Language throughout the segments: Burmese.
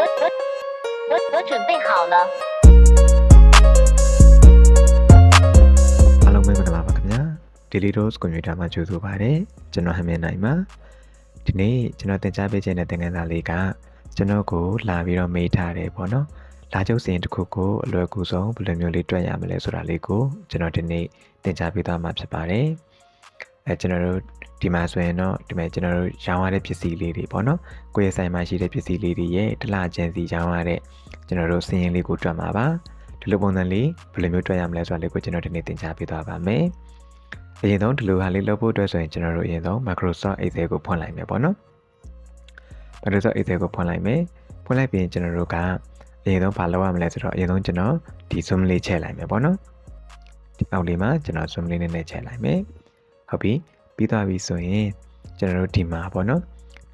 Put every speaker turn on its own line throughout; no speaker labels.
都准备好了。
အားလုံးပဲမင်္ဂလာပါခင်ဗျာ Daily Dose ကွန်ပျူတာမှာကြိုဆိုပါရစေကျွန်တော်ဟမင်းနိုင်ပါဒီနေ့ကျွန်တော်သင်ကြားပေးခြင်းတဲ့သင်ခန်းစာလေးကကျွန်တော်ကိုလာပြီးတော့မေးထားတယ်ပေါ့နော်လာကျုပ်စင်တစ်ခုကိုအလွယ်ကူဆုံးဘယ်လိုမျိုးလေးတွက်ရမလဲဆိုတာလေးကိုကျွန်တော်ဒီနေ့သင်ကြားပေးသွားမှာဖြစ်ပါတယ်ကျွန်တော်တို့ဒီမှာဆိုရင်တော့ဒီမှာကျွန်တော်တို့ရောင်းရတဲ့ပစ္စည်းလေးတွေပေါ့နော်ကိုယ့်ရဲ့ဆိုင်မှာရှိတဲ့ပစ္စည်းလေးတွေရဲ့တစ်လချင်စီရောင်းရတဲ့ကျွန်တော်တို့စည်ရင်းလေးကိုတွက်မှာပါဒီလိုပုံစံလေးဘယ်လိုမျိုးတွက်ရမလဲဆိုတာလေးကိုကျွန်တော်ဒီနေ့သင်ကြားပေးသွားပါမယ်အရင်ဆုံးဒီလိုဟာလေးလုပ်ဖို့အတွက်ဆိုရင်ကျွန်တော်တို့အရင်ဆုံး Microsoft Excel ကိုဖွင့်လိုက်မယ်ပေါ့နော် Microsoft Excel ကိုဖွင့်လိုက်မယ်ဖွင့်လိုက်ပြီးရင်ကျွန်တော်တို့ကအရင်ဆုံးဘာလုပ်ရမလဲဆိုတော့အရင်ဆုံးကျွန်တော်ဒီ zoom လေးချဲ့လိုက်မယ်ပေါ့နော်ဒီအောက်လေးမှာကျွန်တော် zoom လေးနဲ့ချဲ့လိုက်မယ်ဟုတ်ပြီပြီးသွားပြီဆိုရင်ကျွန်တော်တို့ဒီမှာပေါ့နော်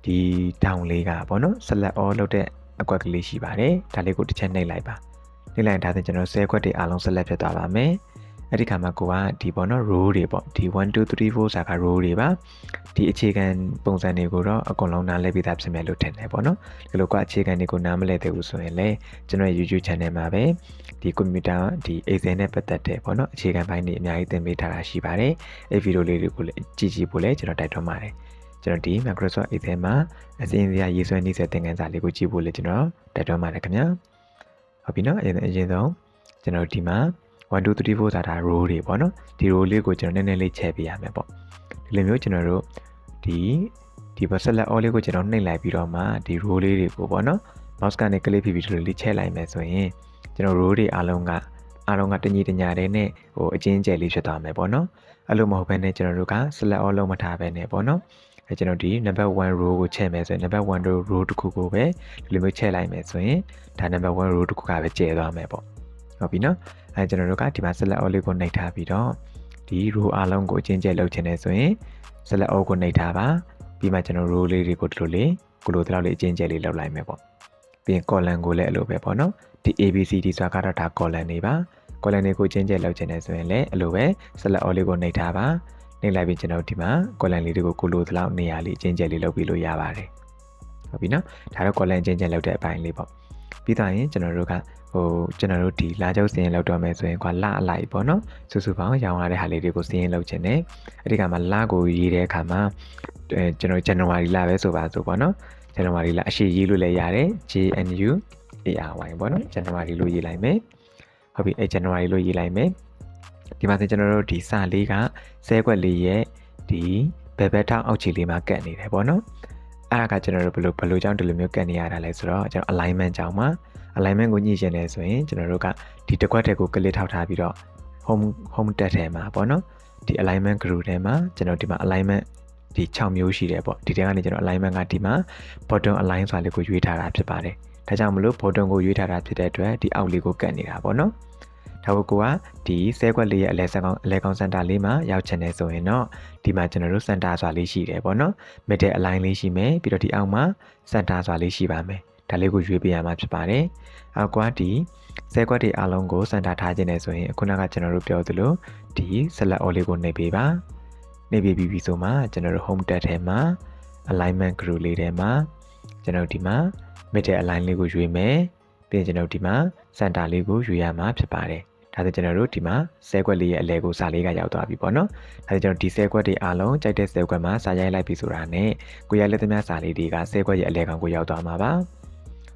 ဒီတောင်လေးကပေါ့နော် select all လုပ်တဲ့အကွက်ကလေးရှိပါတယ်ဒါလေးကိုတစ်ချက်နှိပ်လိုက်ပါနှိပ်လိုက်တာဆိုကျွန်တော်10ခွက်တွေအားလုံး select ဖြစ်သွားပါမယ်အဲ့ဒီခါမှာကိုကဒီပေါ့နော် row တွေပေါ့ဒီ1 2 3 4ဆိုတာက row တွေပါဒီအခြေခံပုံစံတွေကိုတော့အကုန်လုံးနားလည်ပြီးသားဖြစ်မယ်လို့ထင်တယ်ပေါ့နော်ဒီလိုကအခြေခံတွေကိုနားမလည်သေးဘူးဆိုရင်လည်းကျွန်တော် YouTube channel မှာပဲဒီကွန်ပျူတာဒီ Excel နဲ့ပတ်သက်တဲ့ပေါ့နော်အခြေခံပိုင်းတွေအများကြီးသင်ပေးထားတာရှိပါတယ်အဲ့ဗီဒီယိုလေးတွေကိုလည်းကြည့်ဖို့လည်းကျွန်တော်တိုက်တွန်းပါတယ်ကျွန်တော်ဒီ Microsoft Excel မှာအစီအစဉ်ရေးဆွဲနေတဲ့သင်ခန်းစာလေးကိုကြည့်ဖို့လည်းကျွန်တော်တိုက်တွန်းပါတယ်ခင်ဗျာဟုတ်ပြီနော်အရင်ဆုံးကျွန်တော်ဒီမှာ1 2 3 4ဆိုတာ row တွေပေါ့နော်ဒီ row လေးကိုကျွန်တော်နည်းနည်းလေးချဲ့ပေးရမယ်ပေါ့ဒီလိုမျိုးကျွန်တော်တို့ဒီဘက် select all လေးကိုကျွန်တော်နှိပ်လိုက်ပြီးတော့မှဒီ row လေးတွေကိုပေါ့နော် mouse ကနေ click ပြီးဒီလိုလေးချဲ့လိုက်မယ်ဆိုရင်ကျွန်တော် row တွေအားလုံးကတညီတညာတဲ့နဲ့ဟိုအချင်းကျယ်လေးဖြစ်သွားမယ်ပေါ့နော်အဲ့လိုမဟုတ်ဘဲနဲ့ကျွန်တော်တို့က select all လုံးမထားဘဲနဲ့ပေါ့နော်အဲကျွန်တော်ဒီ number 1 row ကိုချဲ့မယ်ဆိုရင် number 1 row တစ်ခုကိုပဲဒီလိုမျိုးချဲ့လိုက်မယ်ဆိုရင်ဒါ number 1 row တစ်ခုကပဲကျယ်သွားမယ်ပေါ့ဟုတ်ပြီနော်အဲကျွန်တော်တို့ကဒီမှာ select all လေးကိုနှိပ်ထားပြီးတော့ဒီ row အားလုံးကိုအချင်းကျယ်လုပ်ချင်တယ်ဆိုရင် select all ကိုနှိပ်ထားပါပြီးမှကျွန်တော် row လေးတွေကိုဒီလိုလေးကိုလိုတလောက်လေးအချင်းကျယ်လေးလုပ်လိုက်မယ်ပေါ့ပြီးရင် column ကိုလည်းအဲ့လိုပဲပေါ့နော်ဒီ ABCD ဆိုတာကတော့ဒါ column တွေပါ column တွေကိုအချင်းကျယ်လုပ်ချင်တယ်ဆိုရင်လည်းအဲ့လိုပဲ select all လေးကိုနှိပ်ထားပါနှိပ်လိုက်ပြီးကျွန်တော်ဒီမှာ column လေးတွေကိုကိုလိုတလောက်နေရာလေးအချင်းကျယ်လေးလုပ်ပြီးလို့ရပါတယ်ဟုတ်ပြီနော်ဒါတော့ column အချင်းကျယ်လုပ်တဲ့အပိုင်းလေးပေါ့ပြီးတော့ရင်ကျွန်တော်တို့ကကျွန်တော်တို့ဒီလာကျုပ်စင်းလောက်တော့မယ်ဆိုရင်ကွာလအလိုက်ပေါ့နော်စုစုပေါင်းရောင်းရတဲ့ဟာလေးတွေကိုစင်းလောက်ချင်တယ်အဲ့ဒီကမှာလကိုရေးတဲ့အခါမှာကျွန်တော် January လပဲဆိုပါစို့ပေါ့နော် January လအရှိရေးလို့လည်းရတယ် JNUARY ပေါ့နော် January လို့ရေးလိုက်မယ်ဟုတ်ပြီအဲ့ January လို့ရေးလိုက်မယ်ဒီမှာဆိုကျွန်တော်တို့ဒီစလေးက10ခွက်လေးရဲ့ဒီဘယ်ဘက်ထောက်အောက်ခြေလေးမှာကတ်နေတယ်ပေါ့နော်အဲ့ဒါကကျွန်တော်တို့ဘယ်လိုကြောင့်ဒီလိုမျိုးကတ်နေရတာလဲဆိုတော့ကျွန်တော် alignment ကြောင့်ပါalignment ကိုညှိချင်တယ်ဆိုရင်ကျွန်တော်တို့ကဒီတစ်ခွက်ထဲကိုကလစ်ထောက်ထားပြီးတော့ home tab ထဲမှာပေါ့နော်ဒီ alignment group ထဲမှာကျွန်တော်ဒီမှာ alignment ဒီ6မျိုးရှိတယ်ပေါ့ဒီထဲကနေကျွန်တော် alignment ကဒီမှာ bottom align ဆိုတာလေးကိုရွေးထားတာဖြစ်ပါတယ်ဒါကြောင့်မလို့ bottom ကိုရွေးထားတာဖြစ်တဲ့အတွက်ဒီအောက်လေးကိုကတ်နေတာပေါ့နော်ဒါကိုကဒီ10ခွက်လေးရဲ့အလဲကောင်စင်တာလေးမှာရောက်ချင်တယ်ဆိုရင်တော့ဒီမှာကျွန်တော်တို့စင်တာဆိုတာလေးရှိတယ်ပေါ့နော် middle align လေးရှိမယ်ပြီးတော့ဒီအောက်မှာစင်တာဆိုတာလေးရှိပါမယ်ဒါလေးကိုရွေးပေးရမှာဖြစ်ပါတယ်။အောက်ကဒီ10ခွက်တွေအားလုံးကိုစင်တာထားခြင်းနဲ့ဆိုရင်ခုနကကျွန်တော်တို့ပြောသလိုဒီ select all လေးကိုနှိပ်ပေးပါ။နှိပ်ပေးပြီးပြီဆိုမှကျွန်တော်တို့ home tab ထဲမှာ alignment group လေးထဲမှာကျွန်တော်ဒီမှာ middle align လေးကိုရွေးမယ်။ပြီးရင်ကျွန်တော်ဒီမှာ center လေးကိုရွေးရမှာဖြစ်ပါတယ်။ဒါဆိုကျွန်တော်တို့ဒီမှာ10ခွက်လေးရဲ့အလဲကိုစာလေးကရောက်သွားပြီပေါ့နော်။ဒါဆိုကျွန်တော်ဒီ10ခွက်တွေအားလုံးကြိုက်တဲ့10ခွက်မှာစာရိုက်လိုက်ပြီဆိုတာနဲ့ကိုရလက်သမျှစာလေးတွေက10ခွက်ရဲ့အလဲကောင်ကိုရောက်သွားမှာပါ။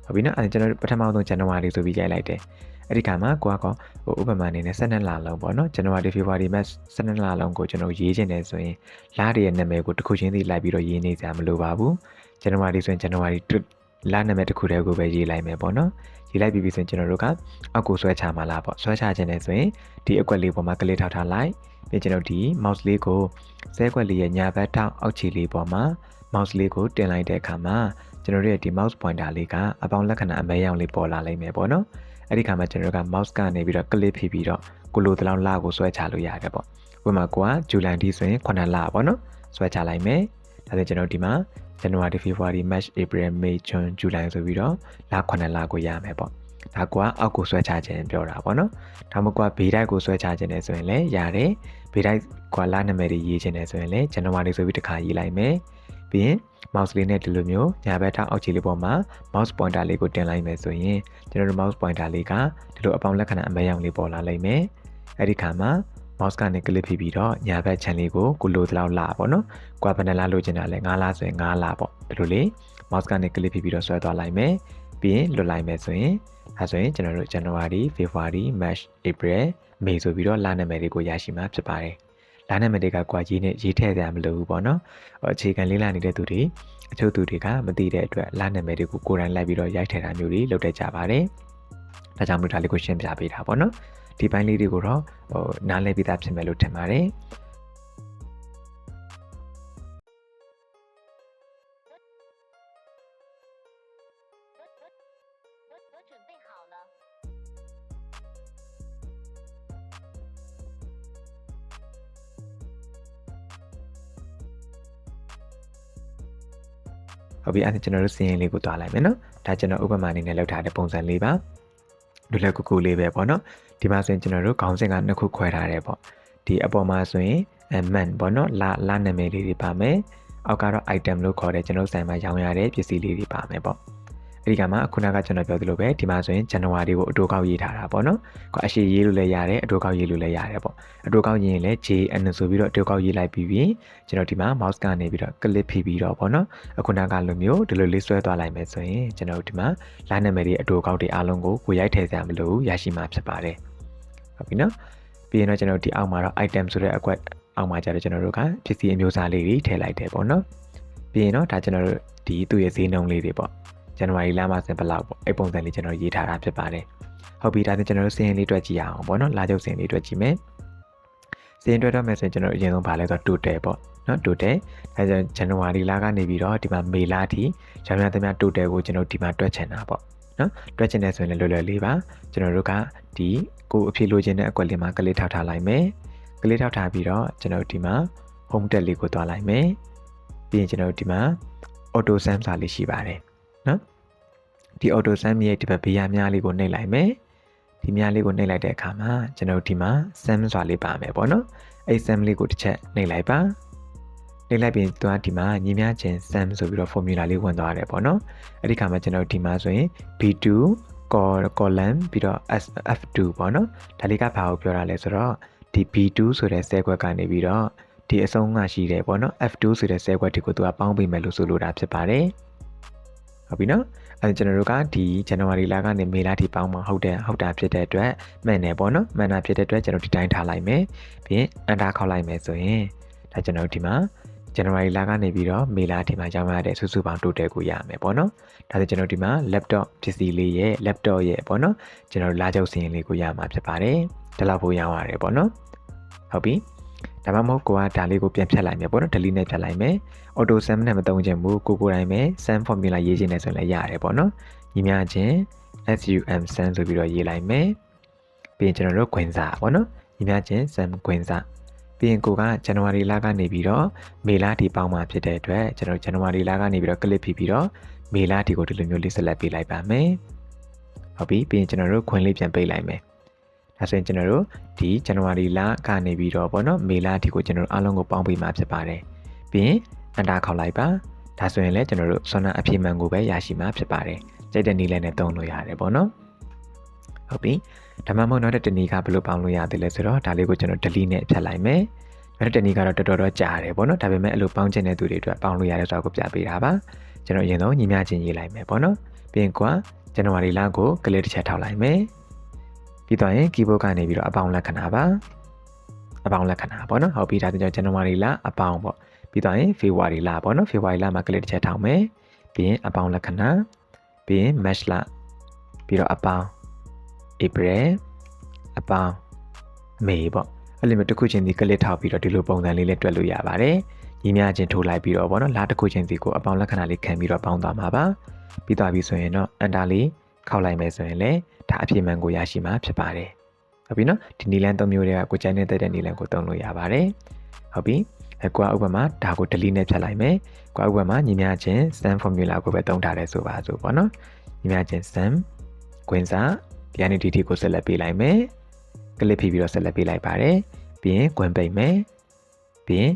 ဟုတ်ပြီနော်အဲကျွန်တော်ပထမဆုံး January ဆိုပြီးရိုက်လိုက်တယ်အဲ့ဒီခါမှာကိုကဥပမာအနေနဲ့12လလုံးပေါ့နော် January February March 12လလုံးကိုကျွန်တော်ရေးချင်တယ်ဆိုရင်လတွေရဲ့နာမည်ကိုတစ်ခုချင်းစီလိုက်ပြီးတော့ရေးနေကြမလိုပါဘူး January ဆိုရင် January လနာမည်တစ်ခုတည်းကိုပဲရေးလိုက်မယ်ပေါ့နော်ရေးလိုက်ပြီးဆိုရင်ကျွန်တော်တို့ကအောက်ကိုဆွဲချမှာလားပေါ့ဆွဲချခြင်းနဲ့ဆိုရင်ဒီအကွက်လေးပေါ်မှာကလေးထောက်ထားလိုက်ပြီးကျွန်တော်ဒီ mouse လေးကိုဆဲကွက်လေးရဲ့ညာဘက်ထောက်အောက်ခြေလေးပေါ်မှာ mouse လေးကိုတင်လိုက်တဲ့အခါမှာကျွန်တော်တို့ရဲ့ဒီ mouse pointer လေးကအပေါင်းလက္ခဏာအမဲရောင်လေးပေါ်လာလိမ့်မယ်ပေါ့နော်အဲ့ဒီခါမှာကျွန်တော်တို့က mouse ကနေပြီးတော့ click ဖိပြီးတော့ကိုလိုတလောင်းလကိုဆွဲချလို့ရတယ်ပေါ့ဥပမာကိုက July ဒီဆိုရင်9လပေါ့နော်ဆွဲချလိုက်မယ်ဒါဆိုကျွန်တော်ဒီမှာ January February March April May June July ဆိုပြီးတော့လ9လကိုရမယ်ပေါ့ဒါကအောက်ကိုဆွဲချခြင်းပြောတာပေါ့နော်ဒါမှမဟုတ်ဘေးတိုက်ကိုဆွဲချခြင်းနဲ့ဆိုရင်လည်းရတယ်ဘေးတိုက်ကလနာမည်တွေရေးခြင်းနဲ့ဆိုရင်လည်း January ဆိုပြီးတစ်ခါရေးလိုက်မယ်ဘ ပြီးရင် mouse လေးနဲ့ဒီလိုမျိုးညာဘက်ထောက်အောက်ခြေလေးပေါ်မှာ mouse pointer လေးကိုတင်လိုက်မယ်ဆိုရင်ကျွန်တော်တို့ mouse pointer လေးကဒီလိုအပေါင်းလက္ခဏာအမဲရောင်လေးပေါ်လာလိမ့်မယ်အဲ့ဒီခါမှာ mouse ကနေ click ဖိပြီးတော့ညာဘက် channel လေးကိုကိုလိုသလောက်လာပေါ့နော်ကွာဘယ်နှလားလိုချင်တာလဲ9လားဆိုရင်9လားပေါ့ဒီလိုလေး mouse ကနေ click ဖိပြီးတော့ဆွဲသွားလိုက်မယ်ပြီးရင်လွတ်လိုက်မယ်ဆိုရင်ဒါဆိုရင်ကျွန်တော်တို့ January February March April May ဆိုပြီးတော့လနာမည်တွေကိုရရှိမှာဖြစ်ပါတယ်လနာမည်တွေကကွာကြီးနဲ့ရေးထည့်ကြမလို့ဘူးပေါ့နော်အခြေခံလေးလာနေတဲ့သူတွေအချို့သူတွေကမသိတဲ့အတွက်လနာမည်တွေကိုကိုယ်တိုင်လိုက်ပြီးတော့ရိုက်ထည့်တာမျိုးတွေလုပ်တတ်ကြပါတယ်ဒါကြောင့်မို့ဒါလေးကိုရှင်းပြပေးတာပေါ့နော်ဒီပိုင်းလေးတွေကိုတော့နားလည်ပြီးသားဖြစ်မယ်လို့ထင်ပါတယ်ဟုတ်ပြီအဲ့ဒါကျွန်တော်တို့စီးရင်လေးကိုတွားလိုက်မယ်နော်ဒါကျွန်တော်ဥပမာအနေနဲ့လောက်ထားတဲ့ပုံစံလေးပါလွယ်လွယ်ကူကူလေးပဲပေါ့နော်ဒီမှာဆိုရင်ကျွန်တော်တို့ခေါင်းစဉ်ကနှစ်ခုခွဲထားတယ်ပေါ့ဒီအပေါ်မှာဆိုရင် man ပေါ့နော်လနာမည်လေးတွေပါမယ်အောက်ကတော့ item လို့ခေါ်တဲ့ကျွန်တော်ဆိုင်မှာရောင်းရတဲ့ပစ္စည်းလေးတွေပါမယ်ပေါ့အဲ့ဒီကမှခုနကကျွန်တော်ပြောသလိုပဲဒီမှာဆိုရင် January ကိုအတူကောက်ရေးထားတာပေါ့နော်အရှိရေးလို့လည်းရတယ်အတူကောက်ရေးလို့လည်းရတယ်ပေါ့အတူကောက်ရေးရင်လည်း JN ဆိုပြီးတော့အတူကောက်ရေးလိုက်ပြီးပြီကျွန်တော်ဒီမှာ mouse ကနေပြီးတော့ click ဖိပြီးတော့ပေါ့နော်အခုနကလိုမျိုးဒီလိုလေးဆွဲသွားလိုက်မယ်ဆိုရင်ကျွန်တော်ဒီမှာ line နာမည်တွေအတူကောက်တွေအားလုံးကိုကိုရိုက်ထည့်စရာမလိုဘူးရရှိမှာဖြစ်ပါတယ်ဟုတ်ပြီနော်ပြီးရင်တော့ကျွန်တော်ဒီအောက်မှာတော့ item ဆိုတဲ့အကွက်အောက်မှာကျတော့ကျွန်တော်တို့ကပစ္စည်းအမျိုးအစားလေးတွေထည့်လိုက်တယ်ပေါ့နော်ပြီးရင်တော့ဒါကျွန်တော်တို့ဒီသူ့ရဲ့ဈေးနှုန်းလေးတွေပေါ့ဇန်နဝါရီလမှာစင်ဘလောက်ပေါ့အဲ့ပုံစံလေးကျွန်တော်ရေးထားတာဖြစ်ပါတယ်ဟုတ်ပြီဒါဆိုကျွန်တော်တို့စင်ရင်လေးတွက်ကြည့်အောင်ပေါ့နော်လာချုပ်စင်လေးတွက်ကြည့်မယ်စင်တွက်တော့မယ်ဆိုရင်ကျွန်တော်အရင်ဆုံးဗာလဲဆို total ပေါ့နော် total အဲဒါဇန်နဝါရီလကနေပြီးတော့ဒီမှာမေလအထိရောင်းရသမျှ total ကိုကျွန်တော်ဒီမှာတွက်ချင်တာပေါ့နော်တွက်ချင်တယ်ဆိုရင်လည်းလွယ်လွယ်လေးပါကျွန်တော်တို့ကဒီကိုအဖြစ်လိုချင်တဲ့အကွက်လေးမှာကလေးထောက်ထားလိုက်မယ်ကလေးထောက်ထားပြီးတော့ကျွန်တော်ဒီမှာ home tab လေးကိုတွားလိုက်မယ်ပြီးရင်ကျွန်တော်ဒီမှာ auto sum စာလေးရှိပါတယ်နော်ဒီ auto sum ရဲ့ဒီဘက်ဘေးရများလေးကိုနှိပ်လိုက်မယ်ဒီများလေးကိုနှိပ်လိုက်တဲ့အခါမှာကျွန်တော်ဒီမှာ sum စွာလေးပါမယ်ပေါ့နော်အဲ့ sum လေးကိုတစ်ချက်နှိပ်လိုက်ပါနှိပ်လိုက်ပြီးသူကဒီမှာညီမျှခြင်း sum ဆိုပြီးတော့ formula လေးဝင်သွားတယ်ပေါ့နော်အဲ့ဒီခါမှာကျွန်တော်ဒီမှာဆိုရင် B2 column ပြီးတော့ F2 ပေါ့နော်ဒါလေးကဘာကိုပြောတာလဲဆိုတော့ဒီ B2 ဆိုတဲ့ cell ခွက်ကနေပြီးတော့ဒီအဆုံးကရှိတယ်ပေါ့နော် F2 ဆိုတဲ့ cell ခွက်တွေကိုသူကပေါင်းပေးမယ်လို့ဆိုလိုတာဖြစ်ပါတယ်ဟုတ်ပြီနော်အဲကျွန်တော်တို့ကဒီဇန်နဝါရီလကနေမေလထိပေါင်းမှာဟုတ်တာဖြစ်တဲ့အတွက်မှန်တယ်ပေါ့နော်မှန်တာဖြစ်တဲ့အတွက်ကျွန်တော်ဒီတိုင်းထားလိုက်မယ်ပြီးရင်အန်တာခောက်လိုက်မယ်ဆိုရင်ဒါကျွန်တော်ဒီမှာဇန်နဝါရီလကနေပြီးတော့မေလထိမှာရောင်းရတဲ့စုစုပေါင်း total ကိုရမယ်ပေါ့နော်ဒါဆိုကျွန်တော်ဒီမှာ laptop ပစ္စည်းလေးရဲ့ laptop ရဲ့ပေါ့နော်ကျွန်တော်လာချုပ်စီရင်လေးကိုရမှာဖြစ်ပါတယ်ဒီလောက်ဖို့ရောင်းရတယ်ပေါ့နော်ဟုတ်ပြီဒါမှမဟုတ်ကိုကဒါလေးကိုပြန်ဖြတ်လိုက်မယ်ပေါ့နော် delete နဲ့ဖြတ်လိုက်မယ် auto sum နဲ့မသုံးချင်ဘူးကိုတိုင်းပဲ sum formula ရေးခြင်းနဲ့ဆိုရင်လည်းရတယ်ပေါ့နော်ညီမျှခြင်း sum sum ဆိုပြီးတော့ရေးလိုက်မယ်ပြီးရင်ကျွန်တော်တို့ခွင်စာပေါ့နော်ညီမျှခြင်း sum ခွင်စာပြီးရင်ကိုကဇန်နဝါရီလကနေပြီးတော့မေလထိပေါင်းမှာဖြစ်တဲ့အတွက်ကျွန်တော်ဇန်နဝါရီလကနေပြီးတော့ click ဖိပြီးတော့မေလထိကိုဒီလိုမျိုးလေးဆက်လက်ပေးလိုက်ပါမယ်ဟုတ်ပြီပြီးရင်ကျွန်တော်တို့ခွင်လေးပြန်ပိတ်လိုက်မယ်ဒါဆိုရင်ကျွန်တော်တို့ဒီဇန်နဝါရီလကနေပြီးတော့ပေါ့နော်မေလအထိကိုကျွန်တော်တို့အားလုံးကိုပေါင်းပေးမှာဖြစ်ပါတယ်ပြီးရင်အန်တာခောက်လိုက်ပါဒါဆိုရင်လည်းကျွန်တော်တို့ဆွမ်းနာအဖြစ်မှန်ကိုပဲရရှိမှာဖြစ်ပါတယ်ကြိုက်တဲ့နည်းလမ်းနဲ့သုံးလို့ရတယ်ပေါ့နော်ဟုတ်ပြီဒါမှမဟုတ်တော့တနည်းကဘယ်လိုပေါင်းလို့ရသေးလဲဆိုတော့ဒါလေးကိုကျွန်တော် delete နဲ့ဖြတ်လိုက်မယ်နောက်တနည်းကတော့တော်တော်ကြာတယ်ပေါ့နော်ဒါပေမဲ့အဲ့လိုပေါင်းချင်တဲ့သူတွေအတွက်ပေါင်းလို့ရတဲ့ဆိုတာကိုပြပေးတာပါကျွန်တော်အရင်ဆုံးညီမျှချင်းရေးလိုက်မယ်ပေါ့နော်ပြီးရင်ကွာဇန်နဝါရီလကိုကလေးတစ်ချက်ထောက်လိုက်မယ်ပြီးတော့ရင် keyboard ကနေပြီးတော့အပေါင်းလက္ခဏာပါအပေါင်းလက္ခဏာပေါ့နော်ဟုတ်ပြီဒါဆိုကျွန်တော်ဇန်နဝါရီလအပေါင်းပေါ့ပြီးတော့ရင် February လပေါ့နော် February လမှာကလေးတစ်ချက်ထောက်မယ်ပြီးရင်အပေါင်းလက္ခဏာပြီးရင် March လပြီးတော့အပေါင်း April အပေါင်း May ပေါ့အဲ့လိုမျိုးတစ်ခုချင်းစီကလေးထောက်ပြီးတော့ဒီလိုပုံစံလေးနဲ့တွက်လို့ရပါတယ်ညီမျှချင်းထိုးလိုက်ပြီးတော့ပေါ့နော်လားတစ်ခုချင်းစီကိုအပေါင်းလက္ခဏာလေးခံပြီးတော့ပေါင်းသွားမှာပါပြီးသွားပြီဆိုရင်တော့ enter လေးခောက်လိုက်မယ်ဆိုရင်လည်းဒါအပြည့်မှန်ကိုရရှိမှာဖြစ်ပါတယ်ဟုတ်ပြီနော်ဒီနီလန်၃မျိုးတွေကကိုကြိုက်နေတဲ့နီလန်ကိုသုံးလို့ရပါတယ်ဟုတ်ပြီကွာဥပမာဒါကို delete နဲ့ဖြတ်လိုက်မယ်ကွာဥပမာညီမျှချင်း sum formula ကိုပဲသုံးထားတယ်ဆိုပါစို့ပေါ့နော်ညီမျှချင်း sum ခွင်စာဒီကနေဒီကိုဆက်လက်ပေးလိုက်မယ်ကလစ်ဖိပြီးတော့ဆက်လက်ပေးလိုက်ပါတယ်ပြီးရင်ခွင်ပိတ်မယ်ပြီးရင်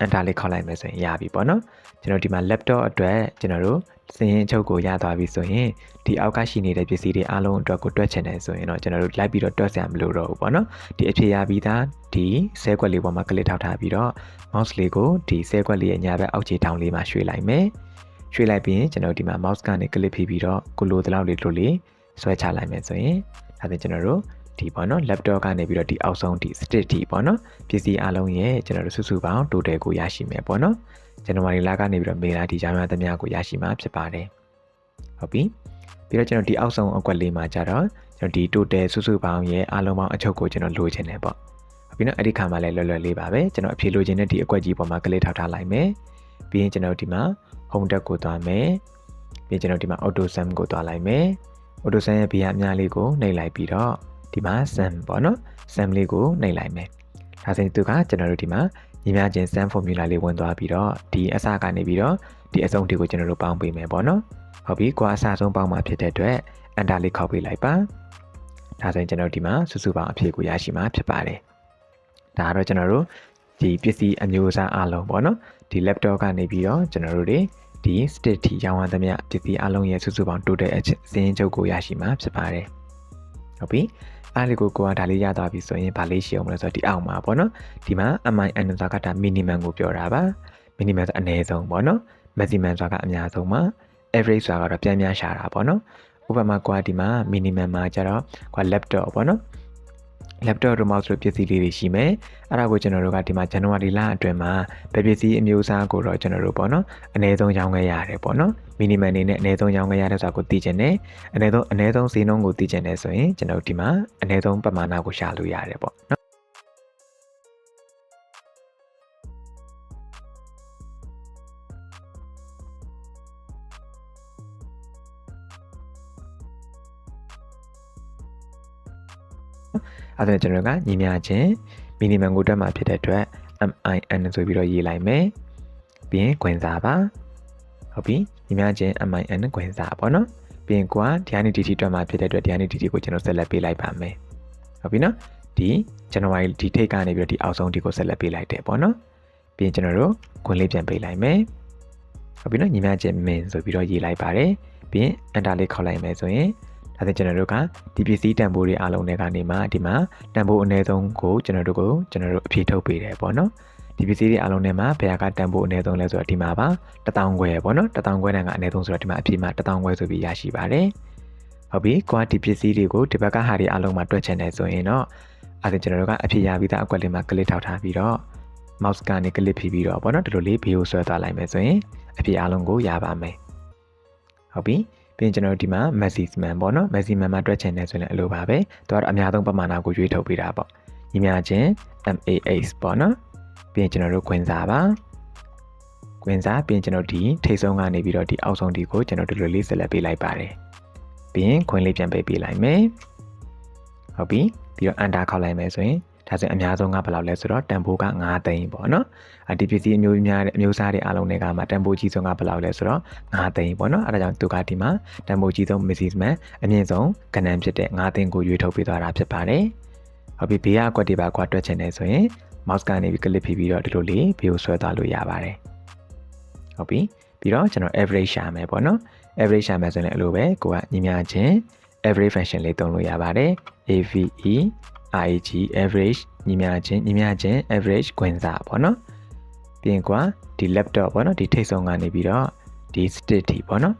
enter လေးခောက်လိုက်မယ်ဆိုရင်ရပြီပေါ့နော် ကျွန်တော်ဒီမှာ laptop အတွက်ကျွန်တော်တို့စည်ရင်းအချုပ်ကိုရသွားပြီဆိုရင်ဒီအောက်ကရှိနေတဲ့ပစ္စည်းတွေအားလုံးအတွက်ကိုတွက်ချင်တယ်ဆိုရင်တော့ကျွန်တော်တို့လိုက်ပြီးတော့တွက်စရာမလိုတော့ဘူးပေါ့နော်ဒီအဖြေရပြီးသားဒီဆဲကွက်လေးပေါ်မှာကလစ်ထောက်ထားပြီးတော့ mouse လေးကိုဒီဆဲကွက်လေးရဲ့ညာဘက်အောက်ခြေထောင်လေးမှာရွှေ့လိုက်မယ်ရွှေ့လိုက်ပြီးရင်ကျွန်တော်ဒီမှာ mouse ကနေကလစ်ဖိပြီးတော့ကိုလိုတလောက်လေးလို့လေးဆွဲချလိုက်မယ်ဆိုရင်ဒါဆိုကျွန်တော်တို့ဒီပေါ့နော် laptop ကနေပြီးတော့ဒီအောက်ဆုံးဒီ state ဒီပေါ့နော်ပစ္စည်းအလုံးရဲ့ကျွန်တော်တို့စုစုပေါင်း total ကိုရရှိမယ်ပေါ့နော်ဇန်နဝါရီလကနေပြီးတော့မေလဒီကြောင်းရသမျှကိုရရှိမှာဖြစ်ပါတယ်ဟုတ်ပြီပြီးတော့ကျွန်တော်ဒီအောက်ဆုံးအကွက်လေးမှာကြတော့ကျွန်တော်ဒီ total စုစုပေါင်းရဲ့အလုံးပေါင်းအချုပ်ကိုကျွန်တော်လိုချင်တယ်ပေါ့ဟုတ်ပြီနော်အဲ့ဒီခါမှာလည်းလွယ်လွယ်လေးပါပဲကျွန်တော်အဖြေလိုချင်တဲ့ဒီအကွက်ကြီးပေါ်မှာကလစ်ထောက်ထားလိုက်မယ်ပြီးရင်ကျွန်တော်ဒီမှာ home tab ကိုသွားမယ်ပြီးကျွန်တော်ဒီမှာ auto sum ကိုသွားလိုက်မယ် auto sum ရဲ့ဘေးကအများလေးကိုနှိပ်လိုက်ပြီးတော့ဒီမှာ sum ပေါ့နော် sum လေးကိုနှိပ်လိုက်မယ်ဒါဆိုရင်သူကကျွန်တော်တို့ဒီမှာညီမချင်း sum formula လေးဝင်သွားပြီးတော့ဒီအစကနေပြီးတော့ဒီအဆုံးထိကိုကျွန်တော်တို့ပေါင်းပေးမယ်ပေါ့နော်ဟုတ်ပြီကိုအစဆုံးပေါင်းမှာဖြစ်တဲ့အတွက် enter လေးခောက်ပေးလိုက်ပါဒါဆိုရင်ကျွန်တော်ဒီမှာစုစုပေါင်းအဖြေကိုရရှိမှာဖြစ်ပါတယ်ဒါကတော့ကျွန်တော်တို့ဒီပစ္စည်းအမျိုးအစားအလုံးပေါ့နော်ဒီ laptop ကနေပြီးတော့ကျွန်တော်တို့တွေဒီ state ထိရောင်းရသမျှပစ္စည်းအလုံးရဲ့စုစုပေါင်း total အစင်းချုပ်ကိုရရှိမှာဖြစ်ပါတယ်ဟုတ်ပြီအားလေးကိုကဒါလေးရသွားပြီဆိုရင်ဗာလေးရှိအောင်မလဲဆိုတော့ဒီအောက်မှာပေါ့နော်ဒီမှာ min ဆိုတာကဒါ minimum ကိုပြောတာပါ minimum ဆိုအနည်းဆုံးပေါ့နော် maximum ဆိုတာကအများဆုံးပါ average ဆိုတာကတော့ပြန်များရှာတာပေါ့နော်ဥပမာဒီမှာ minimum မှာကျတော့laptop ပေါ့နော် laptop တို့ mouse တို့ပစ္စည်းလေးတွေရှိမယ်အဲ့ဒါကိုကျွန်တော်တို့ကဒီမှာ January လအတွင်းမှာပဲပစ္စည်းအမျိုးအစားကိုတော့ကျွန်တော်တို့ပေါ့နော်အနည်းဆုံးရောင်းခဲ့ရတယ်ပေါ့နော် minimum အနေနဲ့အနည်းဆုံးရောင်းခဲ့ရတဲ့ဆိုတာကိုသိချင်တယ်အနည်းဆုံးဈေးနှုန်းကိုသိချင်တယ်ဆိုရင်ကျွန်တော်တို့ဒီမှာအနည်းဆုံးပမာဏကိုရှာလို့ရတယ်ပေါ့နော်အဲ့ဒါကျွန်တော်ကညီမျှချင်း minimum ကိုတွက်မှာဖြစ်တဲ့အတွက် min ဆိုပြီးတော့ရေးလိုက်မယ်ပြီးရင်ခွင်စားပါဟုတ်ပြီညီမျှချင်း min ခွင်စားပေါ့နော်ပြီးရင်ဒီကနေဒီတွက်မှာဖြစ်တဲ့အတွက်ဒီကနေဒီကိုကျွန်တော်ဆက်လက်ပေးလိုက်ပါမယ်ဟုတ်ပြီနော်ဒီ January ဒီထိတ်ကနေပြီးတော့ဒီအောက်ဆုံးဒီကိုဆက်လက်ပေးလိုက်တယ်ပေါ့နော်ပြီးရင်ကျွန်တော်တို့ခွင်လေးပြန်ပေးလိုက်မယ်ဟုတ်ပြီနော်ညီမျှချင်း min ဆိုပြီးတော့ရေးလိုက်ပါတယ်ပြီးရင် enter လေးခေါက်လိုက်မယ်ဆိုရင်ဒါဆိုကျွန်တော်တို့ကဒီပစ္စည်းတန်ဖိုးတွေအားလုံးတွေကနေမှဒီမှာတန်ဖိုးအနည်းဆုံးကိုကျွန်တော်တို့အဖြေထုတ်ပေးတယ်ပေါ့နော်ဒီပစ္စည်းတွေအားလုံးတွေမှာဘယ်ဟာကတန်ဖိုးအနည်းဆုံးလဲဆိုတော့ဒီမှာပါ1000ခွဲပေါ့နော်1000ခွဲတန်ကအနည်းဆုံးဆိုတော့ဒီမှာအဖြေမှာ1000ခွဲဆိုပြီးရရှိပါတယ်ဟုတ်ပြီဒီပစ္စည်းတွေကိုဒီဘက်ကဟာတွေအားလုံးမှာတွက်ချင်တယ်ဆိုရင်တော့အဲ့ဒါကျွန်တော်တို့ကအဖြေရပြီးသားအကွက်လေးမှာကလစ်ထောက်ထားပြီးတော့ mouse ကနေကလစ်ဖိပြီးတော့ပေါ့နော်ဒီလိုလေးဗီဒီယိုဆွဲသွားလိုက်မယ်ဆိုရင်အဖြေအားလုံးကိုရပါမယ်ဟုတ်ပြီပြီးရင်ကျွန်တော်ဒီမှာ maximum ပေါ့နော် maximum မှာတွက်ချင်တယ်ဆိုရင်အလိုပါပဲသူကတော့အများဆုံးပမာဏကိုရွေးထုတ်ပေးတာပေါ့ညီမချင်း max ပေါ့နော်ပြီးရင်ကျွန်တော်တို့ခွင်စားပါခွင်စားပြီးရင်ကျွန်တော်ဒီထိပ်ဆုံးကနေပြီးတော့ဒီအောက်ဆုံးဒီကိုကျွန်တော်ဒီလိုလေးဆက်လက်ပေးလိုက်ပါတယ်ပြီးရင်ခွင်လေးပြန်ပေးလိုက်မယ်ဟုတ်ပြီပြီးတော့ enter ခေါက်လိုက်မယ်ဆိုရင်ဒါဆိုရင်အများဆုံးကဘယ်လောက်လဲဆိုတော့တန်ဖိုးက9သိန်းပေါ့နော်ဒီပစ္စည်းအမျိုးအစားတွေအားလုံးတွေကမှတန်ဖိုးကြီးဆုံးကဘယ်လောက်လဲဆိုတော့9သိန်းပေါ့နော်အဲဒါကြောင့်သူကဒီမှာတန်ဖိုးကြီးဆုံး maximum အမြင့်ဆုံးကဏ္ဍဖြစ်တဲ့9သိန်းကိုရွေးထုတ်ပေးသွားတာဖြစ်ပါတယ်ဟုတ်ပြီဘေးကအကွက်တွေပါတွက်ချင်တယ်ဆိုရင် mouse ကနေပြီး click ပြီးတော့ဒီလိုလေးဗီဒီယိုဆွဲသွားလို့ရပါတယ်ဟုတ်ပြီပြီးတော့ကျွန်တော် average ရှာမယ်ပေါ့နော် average ရှာမယ်ဆိုရင်အလိုပဲကိုကညီမျှချင်း average function လေးသုံးလို့ရပါတယ် ave ig average ညီမျှချင်း average ခွင်စားပေါ့နော်ပြီးရင်ဒီ laptop ပေါ့နော်ဒီထိပ်ဆုံးကနေပြီးတော့ဒီ state ထိပေါ့နော်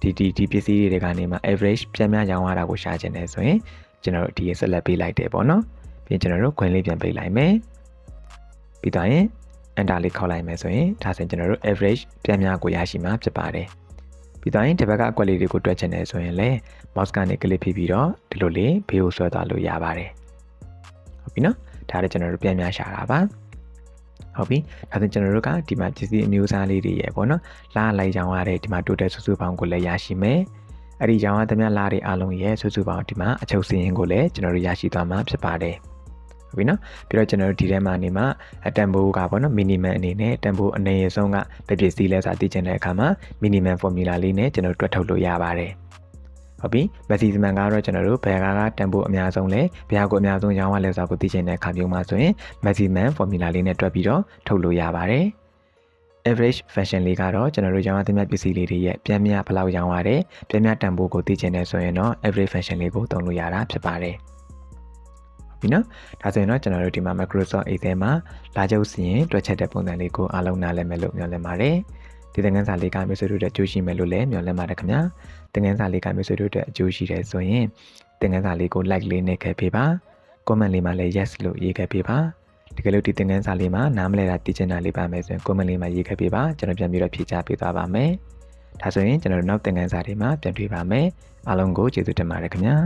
ဒီပစ္စည်းတွေကနေမှ average ပြန်များရောင်းရတာကိုရှာချင်တယ်ဆိုရင်ကျွန်တော်တို့ဒီဆက်လက်ပေးလိုက်တယ်ပေါ့နော်ပြီးရင်ကျွန်တော်တို့ခွင်လေးပြန်ပေးလိုက်မယ်ပြီးတော့ရင် enter လေးခေါက်လိုက်မယ်ဆိုရင်ဒါဆိုရင်ကျွန်တော်တို့ average ပြန်များကိုရရှိမှာဖြစ်ပါတယ်ပြီးတော့ရင်ဒီဘက်ကအကွက်လေးတွေကိုတွက်ချင်တယ်ဆိုရင်လည်း mouse ကနေ click ပြီးတော့ဒီလိုလေးဗီဒီယိုဆွဲသွားလို့ရပါတယ်ဟုတ်ပြီနော်ဒါလည်းကျွန်တော်တို့ပြန်များရှာတာပါဟုတ်ပြီဒါဆိုကျွန်တော်တို့ကဒီမှာပစ္စည်းအမျိုးအစားလေးတွေရယ်ပေါ့နော်လားလိုက်ရောင်းရတဲ့ဒီမှာ total စုစုပေါင်းကိုလည်းရရှိမယ်အဲ့ဒီရောင်းရသမျှလားတွေအားလုံးရဲ့စုစုပေါင်းဒီမှာအချုပ်စီရင်ကိုလည်းကျွန်တော်တို့ရရှိသွားမှာဖြစ်ပါတယ်ဟုတ်ပြီနော်ပြီးတော့ကျွန်တော်တို့ဒီထဲမှာနေမှာတန်ဖိုးကပေါ့နော် minimum အနေနဲ့တန်ဖိုးအနည်းဆုံးကဘယ်ပစ္စည်းလဲဆိုတာသိချင်တဲ့အခါမှာ minimum formula လေးနဲ့ကျွန်တော်တို့တွက်ထုတ်လို့ရပါတယ်ဟုတ်ပြီ maximum ကတော့ကျွန်တော်တို့ဘယ်ဟာကတန်ဖိုးအများဆုံးလဲဘယ်ဟာကိုအများဆုံးရောင်းရလဲဆိုတာကိုသိချင်တဲ့အခါမျိုးမှာဆိုရင် maximum formula လေးနဲ့တွက်ပြီးတော့ထုတ်လို့ရပါတယ် average fashion လေးကတော့ကျွန်တော်တို့ရောင်းရတဲ့ပစ္စည်းလေးတွေရဲ့ပြန်မြဘယ်လောက်ရောင်းရတယ်ပြန်မြတန်ဖိုးကိုသိချင်တယ်ဆိုရင်တော့ average fashion လေးကိုသုံးလို့ရတာဖြစ်ပါတယ်ပြီနော်ဒါဆိုရင်တော့ကျွန်တော်တို့ဒီမှာ Microsoft Excel မှာလာချုပ်စီရင်တွက်ချက်တဲ့ပုံစံလေးကိုအားလုံးနားလည်မယ်လို့မျှော်လင့်ပါတယ်ဒီသင်ခန်းစာလေးကမျိုးဆွေတို့အတွက်အကျိုးရှိမယ်လို့လည်းမျှော်လင့်ပါတယ်ခင်ဗျာသင်ခန်းစာလေးကမျိုးဆွေတို့အတွက်အကျိုးရှိတယ်ဆိုရင်သင်ခန်းစာလေးကို like လေးနဲ့ခဲ့ပေးပါ comment လေးမှာလည်း yes လို့ရေးခဲ့ပေးပါတကယ်လို့ဒီသင်ခန်းစာလေးမှာနားမလည်တာသိချင်တာလေးပါမယ်ဆိုရင် comment လေးမှာရေးခဲ့ပေးပါကျွန်တော်ပြန်ပြီးတော့ဖြေချပေးသွားပါမယ်ဒါဆိုရင်ကျွန်တော်တို့နောက်သင်ခန်းစာတွေမှာပြန်တွေ့ပါမယ်အားလုံးကိုကျေးဇူးတင်ပါတယ်ခင်ဗျာ